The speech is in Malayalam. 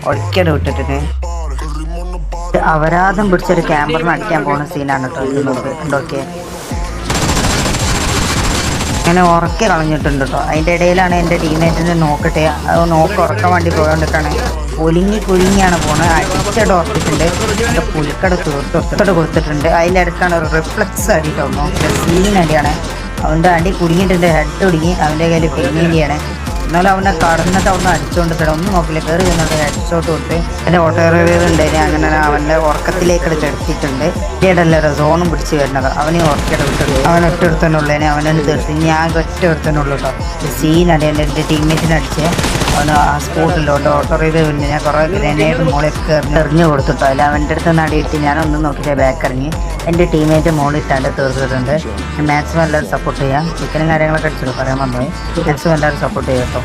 ഒരിക്കലും വിട്ടിട്ടുണ്ട്. അപരാധം പിടിച്ചൊരു ക്യാമ്പറിന് അടിക്കാൻ പോകുന്ന സീനാണ് കേട്ടോ ഇത്. നോക്കിയേ അങ്ങനെ ഉറക്കി കളഞ്ഞിട്ടുണ്ട് കേട്ടോ. അതിൻ്റെ ഇടയിലാണ് എൻ്റെ ടീമേറ്റിനെ നോക്കട്ടെ, അത് ഉറക്കാൻ വേണ്ടി പോയോണ്ടിട്ടാണ് കുലുങ്ങിയാണ് പോകുന്നത്. അടിച്ചട് ഉറപ്പിച്ചിട്ടുണ്ട്. എൻ്റെ പുലിക്കട തീർത്തോട് കൊടുത്തിട്ടുണ്ട്. അതിൻ്റെ അടുത്താണ് ഒരു റിഫ്ലക്സ് അടി കേട്ടോ. സീൻ അടിയാണ്. അവൻ്റെ അടി കുടുങ്ങിയിട്ടുണ്ട്. ഹെഡ് ഒടുങ്ങി. അവൻ്റെ കയ്യിൽ പിന്നീടിയാണ്. എന്നാലും അവനെ കടന്നിട്ട് അവിടെ നിന്ന് അടിച്ചുകൊണ്ട് തരാം. ഒന്നും നോക്കില്ല, കയറി ചെന്നിട്ട് ഹെഡ് ഷോട്ട് കൊടുത്ത് എൻ്റെ ഓട്ടോ റിവ്യൂ ഉണ്ടായിരുന്നു. അങ്ങനെ അവൻ്റെ ഉറക്കത്തിലേക്ക് എടുത്തിട്ടുണ്ട്. ഇടല്ലൊരു സോണും പിടിച്ച് വരുന്നത്. അവനെ ഉറക്കിയിട്ട് വിട്ടത്. അവൻ ഒറ്റ ഒരുത്തനുള്ളതിനെ അവനെ തീർത്ത് ഞാൻ ഒറ്റ ഒരുത്തനുള്ളൂ കേട്ടോ. സീനടി എൻ്റെ ടീമേറ്റിനെ അടിച്ച് അവന് ആ സ്പോട്ടിലോട്ട് ഓട്ടോ റിവ്യൂ ഉണ്ട്. ഞാൻ കുറേ ഗ്രനേഡ് മോളിലേക്ക് എറിഞ്ഞു കൊടുത്തിട്ടോ. അതിൽ അവൻ്റെ അടുത്ത് നിന്ന് അടിയിട്ട് ഞാനൊന്നും നോക്കിയിട്ട് ബാക്ക് ഇറങ്ങി. എൻ്റെ ടീമേറ്റ് മോളിട്ടാണ്ട് തീർത്തിട്ടുണ്ട്. മാക്സിമം എല്ലാവരും സപ്പോർട്ട് ചെയ്യാം. ചിക്കനും കാര്യങ്ങളൊക്കെ അടിച്ചിട്ട് പറയാൻ വന്നു. മാക്സിമം എല്ലാവരും സപ്പോർട്ട് ചെയ്യാം കേട്ടോ.